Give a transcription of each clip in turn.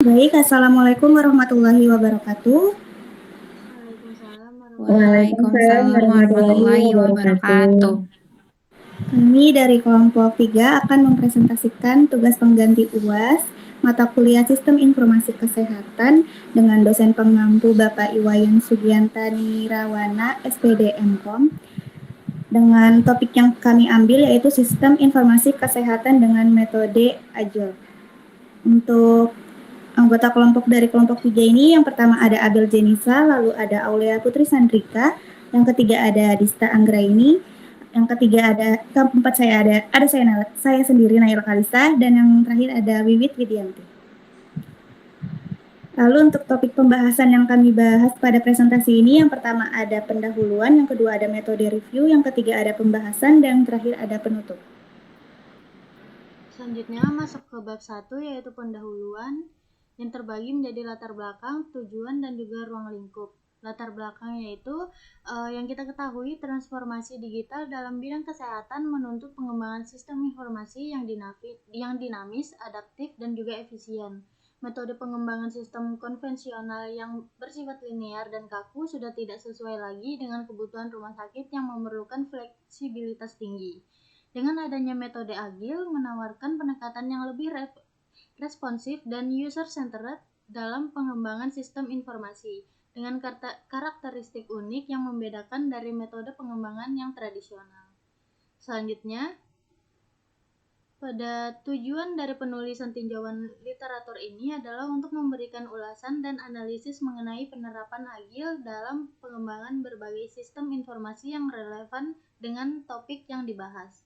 Baik, Assalamualaikum warahmatullahi wabarakatuh. Waalaikumsalam warahmatullahi wabarakatuh. Kami dari kelompok 3 akan mempresentasikan tugas pengganti UAS mata kuliah Sistem Informasi Kesehatan dengan dosen pengampu Bapak Iwayan Sugiantani Rawana, SPD MKOM, dengan topik yang kami ambil yaitu Sistem Informasi Kesehatan dengan metode Agile. Untuk anggota kelompok dari kelompok 3 ini, yang pertama ada Abel Jenisa, lalu ada Aulia Putri Sandrika, yang ketiga ada Dista Anggraini, yang ketiga keempat saya sendiri Naila Kalisa, dan yang terakhir ada Wiwit Widianti. Lalu untuk topik pembahasan yang kami bahas pada presentasi ini, yang pertama ada pendahuluan, yang kedua ada metode review, yang ketiga ada pembahasan, dan yang terakhir ada penutup. Selanjutnya masuk ke bab 1 yaitu pendahuluan yang terbagi menjadi latar belakang, tujuan, dan juga ruang lingkup. Latar belakang yaitu yang kita ketahui transformasi digital dalam bidang kesehatan menuntut pengembangan sistem informasi yang dinamis, adaptif, dan juga efisien. Metode pengembangan sistem konvensional yang bersifat linear dan kaku sudah tidak sesuai lagi dengan kebutuhan rumah sakit yang memerlukan fleksibilitas tinggi. Dengan adanya metode agile menawarkan pendekatan yang lebih responsif dan user-centered dalam pengembangan sistem informasi, dengan karakteristik unik yang membedakan dari metode pengembangan yang tradisional. Selanjutnya, pada tujuan dari penulisan tinjauan literatur ini adalah untuk memberikan ulasan dan analisis mengenai penerapan agile dalam pengembangan berbagai sistem informasi yang relevan dengan topik yang dibahas.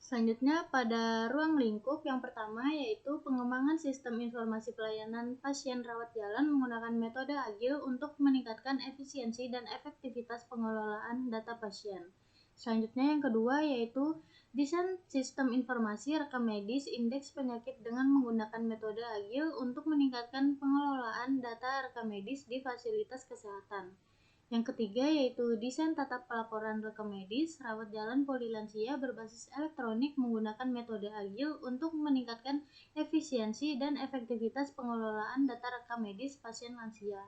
Selanjutnya pada ruang lingkup yang pertama yaitu pengembangan sistem informasi pelayanan pasien rawat jalan menggunakan metode agile untuk meningkatkan efisiensi dan efektivitas pengelolaan data pasien. Selanjutnya yang kedua yaitu desain sistem informasi rekam medis indeks penyakit dengan menggunakan metode agile untuk meningkatkan pengelolaan data rekam medis di fasilitas kesehatan. Yang ketiga yaitu desain tata pelaporan rekam medis rawat jalan polilansia berbasis elektronik menggunakan metode agile untuk meningkatkan efisiensi dan efektivitas pengelolaan data rekam medis pasien lansia.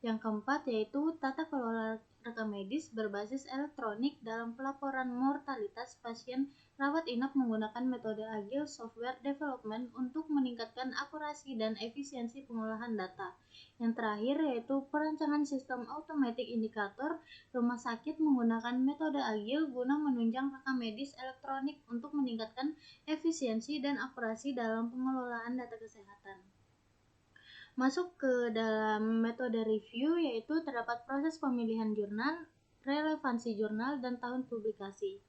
Yang keempat yaitu tata kelola rekam medis berbasis elektronik dalam pelaporan mortalitas pasien rawat inap menggunakan metode agile software development untuk meningkatkan akurasi dan efisiensi pengolahan data. Yang terakhir yaitu perancangan sistem automatic indikator rumah sakit menggunakan metode agile guna menunjang rekam medis elektronik untuk meningkatkan efisiensi dan akurasi dalam pengelolaan data kesehatan. Masuk ke dalam metode review yaitu terdapat proses pemilihan jurnal, relevansi jurnal, dan tahun publikasi.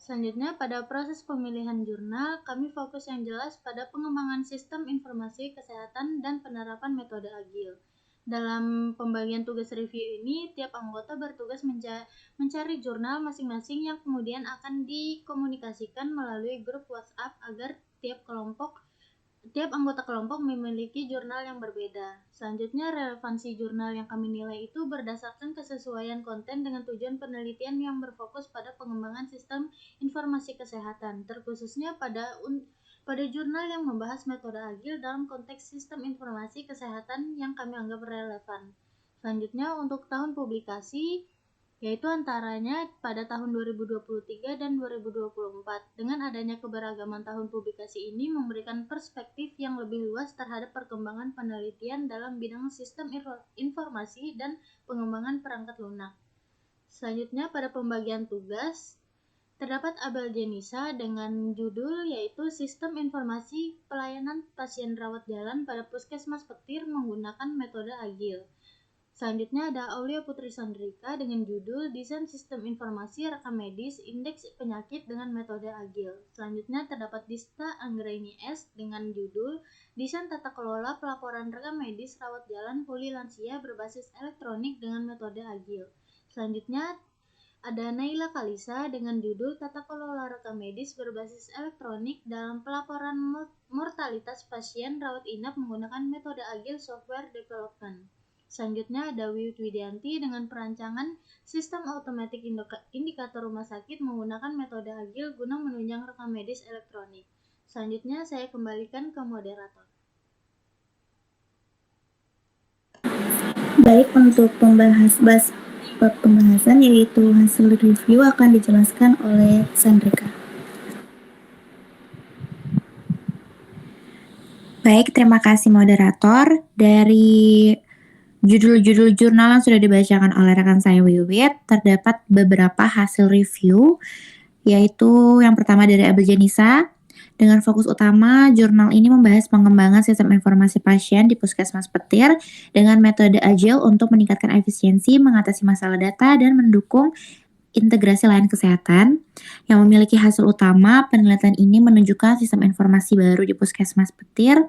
Selanjutnya, pada proses pemilihan jurnal, kami fokus yang jelas pada pengembangan sistem informasi kesehatan dan penerapan metode agile. Dalam pembagian tugas review ini, tiap anggota bertugas mencari jurnal masing-masing yang kemudian akan dikomunikasikan melalui grup WhatsApp agar tiap anggota kelompok memiliki jurnal yang berbeda. Selanjutnya, relevansi jurnal yang kami nilai itu berdasarkan kesesuaian konten dengan tujuan penelitian yang berfokus pada pengembangan sistem informasi kesehatan, terkhususnya pada jurnal yang membahas metode agile dalam konteks sistem informasi kesehatan yang kami anggap relevan. Selanjutnya, untuk tahun publikasi, yaitu antaranya pada tahun 2023 dan 2024. Dengan adanya keberagaman tahun publikasi ini memberikan perspektif yang lebih luas terhadap perkembangan penelitian dalam bidang sistem informasi dan pengembangan perangkat lunak. Selanjutnya pada pembagian tugas, terdapat Abel Jenisa dengan judul yaitu Sistem Informasi Pelayanan Pasien Rawat Jalan pada Puskesmas Petir menggunakan metode agile. Selanjutnya ada Aulia Putri Sandrika dengan judul Desain Sistem Informasi Rekam Medis Indeks Penyakit dengan Metode Agile. Selanjutnya terdapat Dista Anggraini S dengan judul Desain Tata Kelola Pelaporan Rekam Medis Rawat Jalan Poli Lansia berbasis elektronik dengan metode agile. Selanjutnya ada Naila Kalisa dengan judul Tata Kelola Rekam Medis berbasis elektronik dalam pelaporan mortalitas pasien rawat inap menggunakan metode agile software development. Selanjutnya ada Wiwit Widianti dengan perancangan sistem otomatik indikator rumah sakit menggunakan metode agil guna menunjang rekam medis elektronik. Selanjutnya saya kembalikan ke moderator. Baik, untuk pembahasan yaitu hasil review akan dijelaskan oleh Sandrika. Baik, terima kasih moderator. Dari judul-judul jurnal yang sudah dibacakan oleh rekan saya Wiwit, terdapat beberapa hasil review, yaitu yang pertama dari Abel Janisa. Dengan fokus utama, jurnal ini membahas pengembangan sistem informasi pasien di Puskesmas Petir dengan metode agile untuk meningkatkan efisiensi, mengatasi masalah data, dan mendukung integrasi layanan kesehatan. Yang memiliki hasil utama, penelitian ini menunjukkan sistem informasi baru di Puskesmas Petir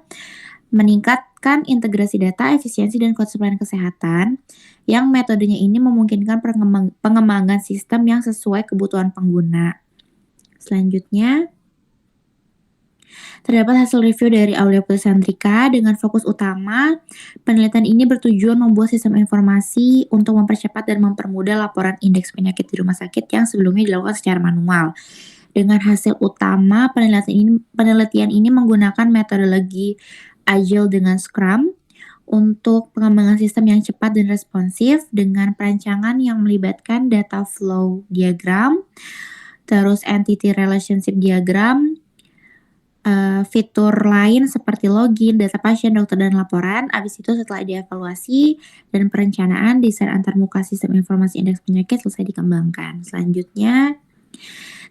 meningkatkan integrasi data, efisiensi, dan konsep pelayanan kesehatan, yang metodenya ini memungkinkan pengembangan sistem yang sesuai kebutuhan pengguna. Selanjutnya, terdapat hasil review dari Aulia Putri Sandrika dengan fokus utama, penelitian ini bertujuan membuat sistem informasi untuk mempercepat dan mempermudah laporan indeks penyakit di rumah sakit yang sebelumnya dilakukan secara manual. Dengan hasil utama, penelitian ini menggunakan metodologi Agile dengan Scrum untuk pengembangan sistem yang cepat dan responsif dengan perancangan yang melibatkan data flow diagram, terus entity relationship diagram, fitur lain seperti login, data pasien, dokter, dan laporan. Habis itu setelah dievaluasi dan perencanaan, desain antarmuka sistem informasi indeks penyakit selesai dikembangkan. Selanjutnya,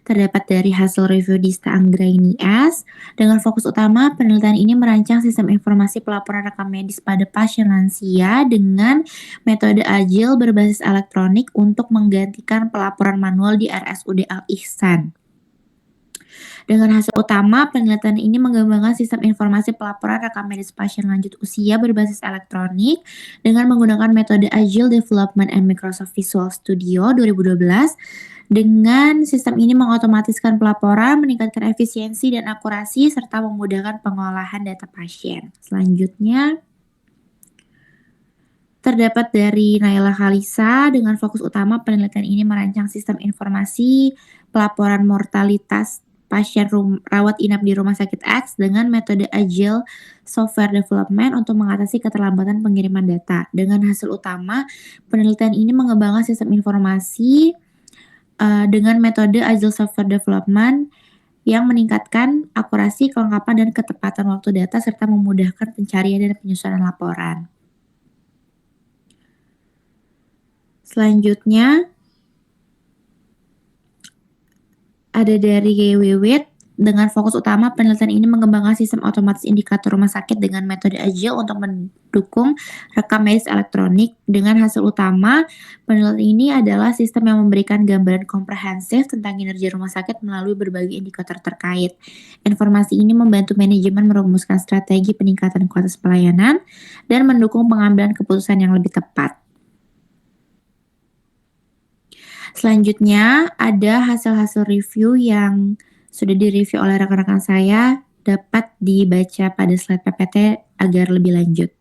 terdapat dari hasil review Dista Anggraini S. Dengan fokus utama, penelitian ini merancang sistem informasi pelaporan rekam medis pada pasien lansia dengan metode agile berbasis elektronik untuk menggantikan pelaporan manual di RSUD Al Ihsan. Dengan hasil utama, penelitian ini mengembangkan sistem informasi pelaporan rekam medis pasien lanjut usia berbasis elektronik dengan menggunakan metode Agile Development and Microsoft Visual Studio 2012. Dengan sistem ini mengotomatiskan pelaporan, meningkatkan efisiensi dan akurasi, serta memudahkan pengolahan data pasien. Selanjutnya, terdapat dari Naila Khalisa dengan fokus utama penelitian ini merancang sistem informasi pelaporan mortalitas pasien rawat inap di Rumah Sakit X dengan metode Agile Software Development untuk mengatasi keterlambatan pengiriman data. Dengan hasil utama, penelitian ini mengembangkan sistem informasi dengan metode Agile Software Development yang meningkatkan akurasi, kelengkapan, dan ketepatan waktu data serta memudahkan pencarian dan penyusunan laporan. Selanjutnya, ada dari Wiwit dengan fokus utama penelitian ini mengembangkan sistem otomatis indikator rumah sakit dengan metode agile untuk mendukung rekam medis elektronik. Dengan hasil utama, penelitian ini adalah sistem yang memberikan gambaran komprehensif tentang kinerja rumah sakit melalui berbagai indikator terkait. Informasi ini membantu manajemen merumuskan strategi peningkatan kualitas pelayanan dan mendukung pengambilan keputusan yang lebih tepat. Selanjutnya, ada hasil-hasil review yang sudah direview oleh rekan-rekan saya, dapat dibaca pada slide PPT agar lebih lanjut.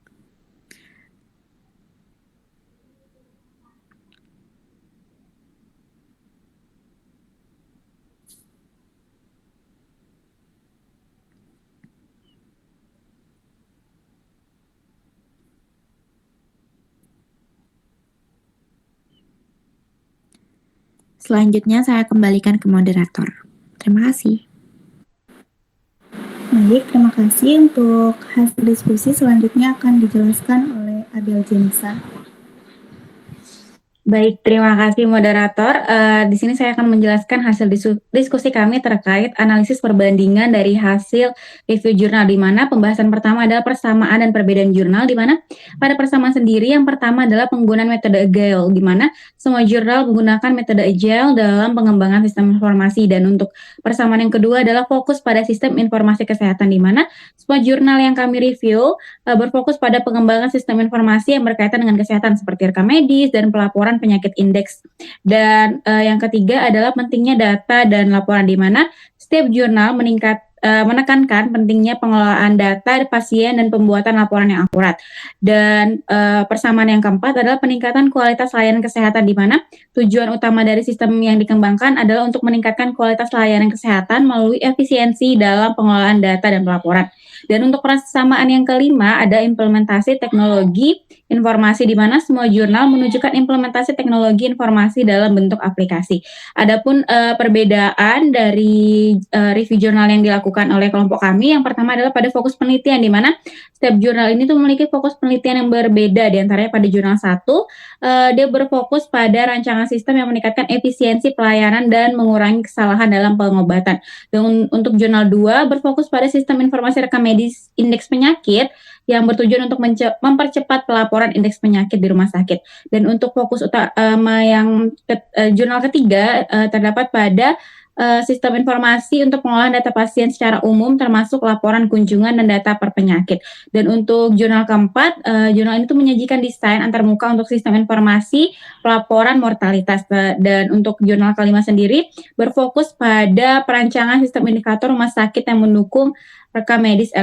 Selanjutnya saya kembalikan ke moderator. Terima kasih. Baik, terima kasih. Untuk hasil diskusi selanjutnya akan dijelaskan oleh Abel Janisa. Baik, terima kasih moderator. Di sini saya akan menjelaskan hasil diskusi kami terkait analisis perbandingan dari hasil review jurnal, di mana pembahasan pertama adalah persamaan dan perbedaan jurnal, di mana pada persamaan sendiri yang pertama adalah penggunaan metode Agile, di mana semua jurnal menggunakan metode Agile dalam pengembangan sistem informasi, dan untuk persamaan yang kedua adalah fokus pada sistem informasi kesehatan, di mana semua jurnal yang kami review berfokus pada pengembangan sistem informasi yang berkaitan dengan kesehatan seperti rekam medis dan pelaporan penyakit indeks. Dan yang ketiga adalah pentingnya data dan laporan, di mana setiap jurnal menekankan pentingnya pengelolaan data pasien dan pembuatan laporan yang akurat. Dan persamaan yang keempat adalah peningkatan kualitas layanan kesehatan, di mana tujuan utama dari sistem yang dikembangkan adalah untuk meningkatkan kualitas layanan kesehatan melalui efisiensi dalam pengelolaan data dan pelaporan. Dan untuk persamaan yang kelima ada implementasi teknologi informasi, di mana semua jurnal menunjukkan implementasi teknologi informasi dalam bentuk aplikasi. Adapun perbedaan dari review jurnal yang dilakukan oleh kelompok kami, yang pertama adalah pada fokus penelitian, di mana setiap jurnal ini tuh memiliki fokus penelitian yang berbeda. Di antaranya pada jurnal 1, dia berfokus pada rancangan sistem yang meningkatkan efisiensi pelayanan dan mengurangi kesalahan dalam pengobatan. Dan untuk jurnal 2 berfokus pada sistem informasi rekam medis indeks penyakit yang bertujuan untuk mempercepat pelaporan indeks penyakit di rumah sakit. Dan untuk fokus utama jurnal ketiga terdapat pada sistem informasi untuk pengolahan data pasien secara umum, termasuk laporan kunjungan dan data per penyakit. Dan untuk jurnal keempat, jurnal ini tuh menyajikan desain antarmuka untuk sistem informasi pelaporan mortalitas. Dan untuk jurnal kelima sendiri berfokus pada perancangan sistem indikator rumah sakit yang mendukung rekam medis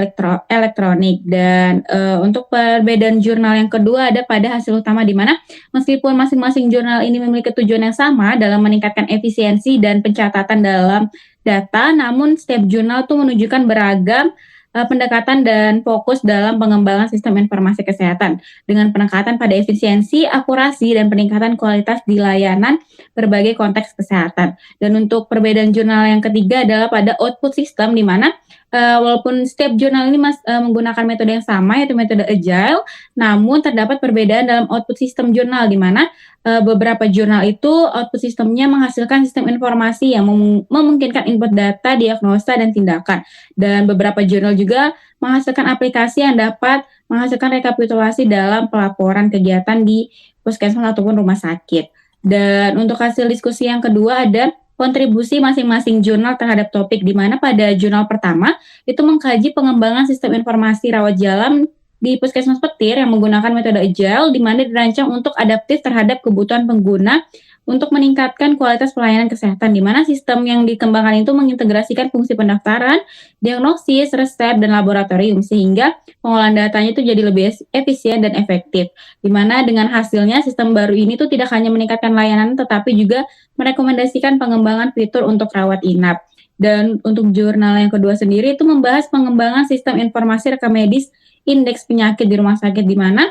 elektronik. Dan untuk perbedaan jurnal yang kedua ada pada hasil utama, di mana meskipun masing-masing jurnal ini memiliki tujuan yang sama dalam meningkatkan efisiensi dan pencatatan dalam data, namun setiap jurnal itu menunjukkan beragam pendekatan dan fokus dalam pengembangan sistem informasi kesehatan dengan penekanan pada efisiensi, akurasi, dan peningkatan kualitas di layanan berbagai konteks kesehatan. Dan untuk perbedaan jurnal yang ketiga adalah pada output system, di mana walaupun setiap jurnal ini menggunakan metode yang sama, yaitu metode agile, namun terdapat perbedaan dalam output sistem jurnal, di mana beberapa jurnal itu output sistemnya menghasilkan sistem informasi yang memungkinkan input data, diagnosa, dan tindakan. Dan beberapa jurnal juga menghasilkan aplikasi yang dapat menghasilkan rekapitulasi dalam pelaporan kegiatan di puskesmas ataupun rumah sakit. Dan untuk hasil diskusi yang kedua ada kontribusi masing-masing jurnal terhadap topik, di mana pada jurnal pertama itu mengkaji pengembangan sistem informasi rawat jalan di puskesmas petir yang menggunakan metode agile, di mana dirancang untuk adaptif terhadap kebutuhan pengguna untuk meningkatkan kualitas pelayanan kesehatan, di mana sistem yang dikembangkan itu mengintegrasikan fungsi pendaftaran, diagnosis, resep, dan laboratorium, sehingga pengolahan datanya itu jadi lebih efisien dan efektif. Di mana dengan hasilnya sistem baru ini tuh tidak hanya meningkatkan layanan, tetapi juga merekomendasikan pengembangan fitur untuk rawat inap. Dan untuk jurnal yang kedua sendiri itu membahas pengembangan sistem informasi rekam medis indeks penyakit di rumah sakit, di mana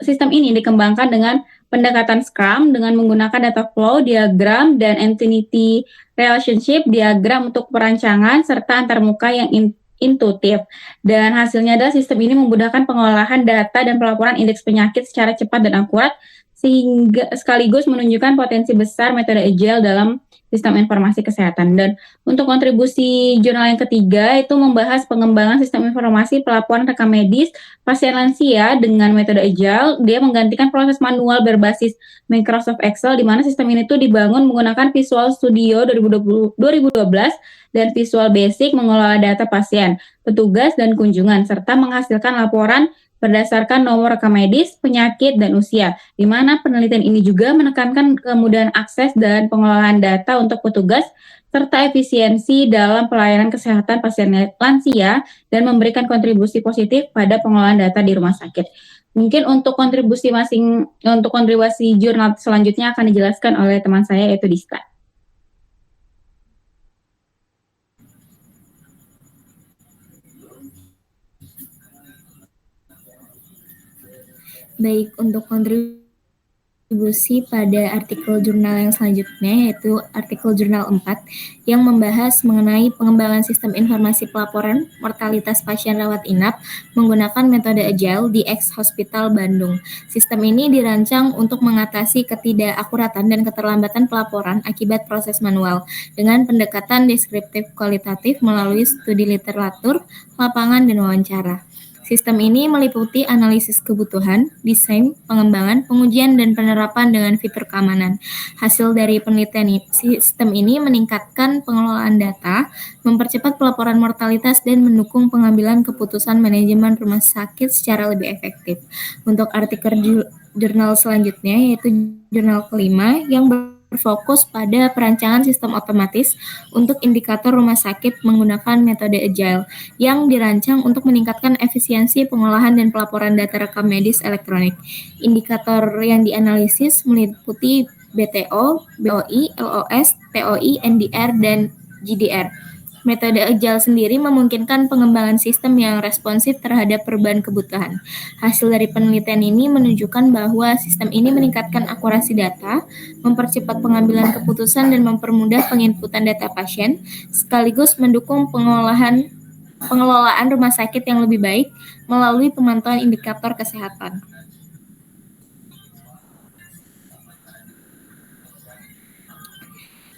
sistem ini dikembangkan dengan pendekatan Scrum dengan menggunakan data flow diagram dan entity relationship diagram untuk perancangan serta antarmuka yang intuitif. Dan hasilnya adalah sistem ini memudahkan pengolahan data dan pelaporan indeks penyakit secara cepat dan akurat, sehingga sekaligus menunjukkan potensi besar metode agile dalam sistem informasi kesehatan. Dan untuk kontribusi jurnal yang ketiga itu membahas pengembangan sistem informasi pelaporan rekam medis pasien lansia dengan metode agile. Dia menggantikan proses manual berbasis Microsoft Excel, di mana sistem ini tuh dibangun menggunakan Visual Studio 2012 dan Visual Basic mengelola data pasien, petugas, dan kunjungan, serta menghasilkan laporan berdasarkan nomor rekam medis, penyakit, dan usia, di mana penelitian ini juga menekankan kemudahan akses dan pengelolaan data untuk petugas, serta efisiensi dalam pelayanan kesehatan pasien lansia, dan memberikan kontribusi positif pada pengelolaan data di rumah sakit. Mungkin untuk kontribusi jurnal selanjutnya akan dijelaskan oleh teman saya, yaitu Dista. Baik, untuk kontribusi pada artikel jurnal yang selanjutnya, yaitu artikel jurnal 4 yang membahas mengenai pengembangan sistem informasi pelaporan mortalitas pasien rawat inap menggunakan metode agile di X Hospital Bandung. Sistem ini dirancang untuk mengatasi ketidakakuratan dan keterlambatan pelaporan akibat proses manual dengan pendekatan deskriptif kualitatif melalui studi literatur, lapangan, dan wawancara. Sistem ini meliputi analisis kebutuhan, desain, pengembangan, pengujian, dan penerapan dengan fitur keamanan. Hasil dari penelitian sistem ini meningkatkan pengelolaan data, mempercepat pelaporan mortalitas, dan mendukung pengambilan keputusan manajemen rumah sakit secara lebih efektif. Untuk artikel jurnal selanjutnya, yaitu jurnal kelima yang berfokus pada perancangan sistem otomatis untuk indikator rumah sakit menggunakan metode Agile yang dirancang untuk meningkatkan efisiensi pengolahan dan pelaporan data rekam medis elektronik. Indikator yang dianalisis meliputi BTO, BOI, LOS, POI, NDR, dan GDR. Metode Agile sendiri memungkinkan pengembangan sistem yang responsif terhadap perubahan kebutuhan. Hasil dari penelitian ini menunjukkan bahwa sistem ini meningkatkan akurasi data, mempercepat pengambilan keputusan, dan mempermudah penginputan data pasien, sekaligus mendukung pengelolaan rumah sakit yang lebih baik melalui pemantauan indikator kesehatan.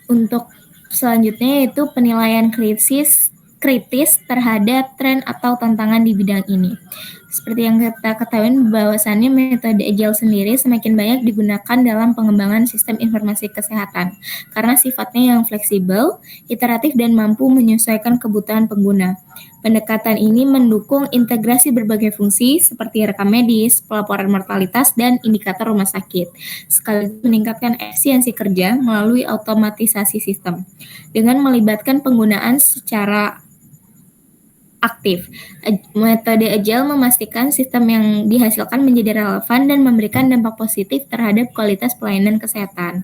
Untuk selanjutnya yaitu penilaian kritis terhadap tren atau tantangan di bidang ini. Seperti yang kita ketahui bahwasannya metode Agile sendiri semakin banyak digunakan dalam pengembangan sistem informasi kesehatan karena sifatnya yang fleksibel, iteratif, dan mampu menyesuaikan kebutuhan pengguna. Pendekatan ini mendukung integrasi berbagai fungsi seperti rekam medis, pelaporan mortalitas, dan indikator rumah sakit, sekaligus meningkatkan efisiensi kerja melalui otomatisasi sistem dengan melibatkan penggunaan secara aktif. Metode Agile memastikan sistem yang dihasilkan menjadi relevan dan memberikan dampak positif terhadap kualitas pelayanan kesehatan.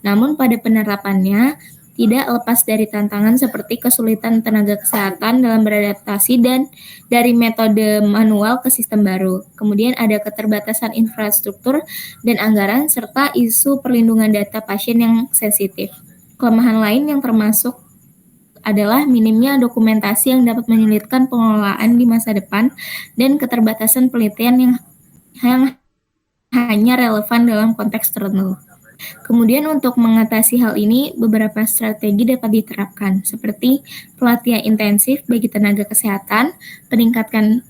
Namun pada penerapannya tidak lepas dari tantangan seperti kesulitan tenaga kesehatan dalam beradaptasi dan dari metode manual ke sistem baru. Kemudian ada keterbatasan infrastruktur dan anggaran serta isu perlindungan data pasien yang sensitif. Kelemahan lain yang termasuk adalah minimnya dokumentasi yang dapat menyulitkan pengelolaan di masa depan dan keterbatasan penelitian yang hanya relevan dalam konteks tertentu. Kemudian untuk mengatasi hal ini, beberapa strategi dapat diterapkan, seperti pelatihan intensif bagi tenaga kesehatan, peningkatan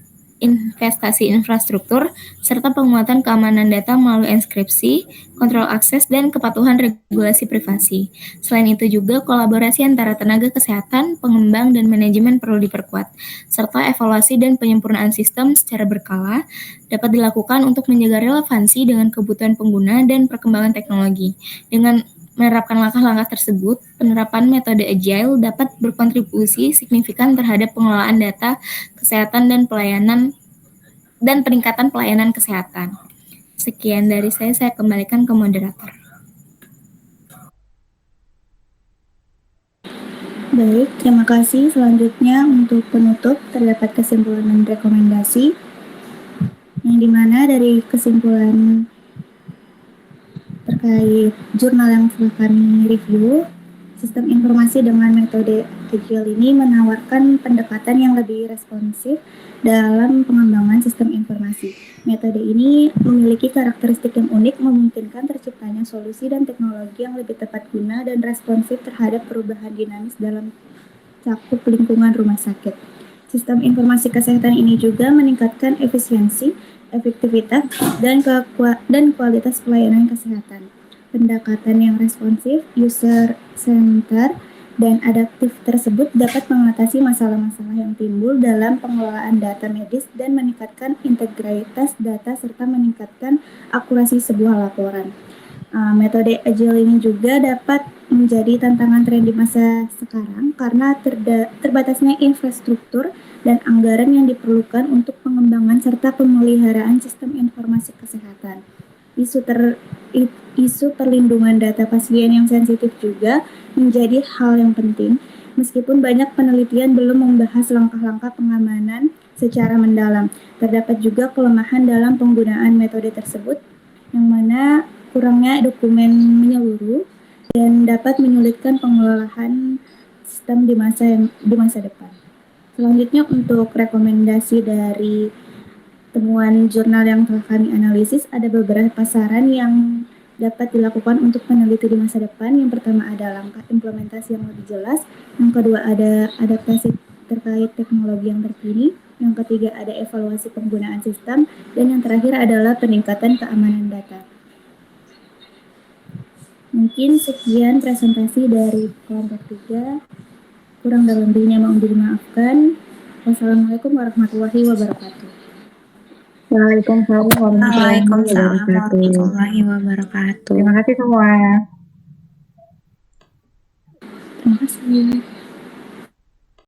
investasi infrastruktur, serta penguatan keamanan data melalui enskripsi, kontrol akses, dan kepatuhan regulasi privasi. Selain itu juga kolaborasi antara tenaga kesehatan, pengembang, dan manajemen perlu diperkuat, serta evaluasi dan penyempurnaan sistem secara berkala dapat dilakukan untuk menjaga relevansi dengan kebutuhan pengguna dan perkembangan teknologi. Dengan menerapkan langkah-langkah tersebut, penerapan metode Agile dapat berkontribusi signifikan terhadap pengelolaan data kesehatan dan peningkatan pelayanan kesehatan. Sekian dari saya kembalikan ke moderator. Baik, terima kasih. Selanjutnya untuk penutup terdapat kesimpulan dan rekomendasi, yang dimana dari kesimpulan terkait jurnal yang telah kami review, sistem informasi dengan metode Agile ini menawarkan pendekatan yang lebih responsif dalam pengembangan sistem informasi. Metode ini memiliki karakteristik yang unik, memungkinkan terciptanya solusi dan teknologi yang lebih tepat guna dan responsif terhadap perubahan dinamis dalam cakup lingkungan rumah sakit. Sistem informasi kesehatan ini juga meningkatkan efisiensi, efektivitas, dan kualitas pelayanan kesehatan. Pendekatan yang responsif, user-centered, dan adaptif tersebut dapat mengatasi masalah-masalah yang timbul dalam pengelolaan data medis dan meningkatkan integritas data serta meningkatkan akurasi sebuah laporan. Metode Agile ini juga dapat menjadi tantangan tren di masa sekarang karena terbatasnya infrastruktur dan anggaran yang diperlukan untuk pengembangan serta pemeliharaan sistem informasi kesehatan. Isu perlindungan data pasien yang sensitif juga menjadi hal yang penting, meskipun banyak penelitian belum membahas langkah-langkah pengamanan secara mendalam. Terdapat juga kelemahan dalam penggunaan metode tersebut, yang mana kurangnya dokumen menyeluruh dan dapat menyulitkan pengelolaan sistem di masa depan. Selanjutnya untuk rekomendasi dari temuan jurnal yang telah kami analisis, ada beberapa saran yang dapat dilakukan untuk peneliti di masa depan. Yang pertama ada langkah implementasi yang lebih jelas, yang kedua ada adaptasi terkait teknologi yang terkini, yang ketiga ada evaluasi penggunaan sistem, dan yang terakhir adalah peningkatan keamanan data. Mungkin sekian presentasi dari kelompok 3. Kurang dan lebihnya mohon dimaafkan. Wassalamualaikum warahmatullahi wabarakatuh. Waalaikumsalam warahmatullahi wabarakatuh. Terima kasih semua. Terima kasih.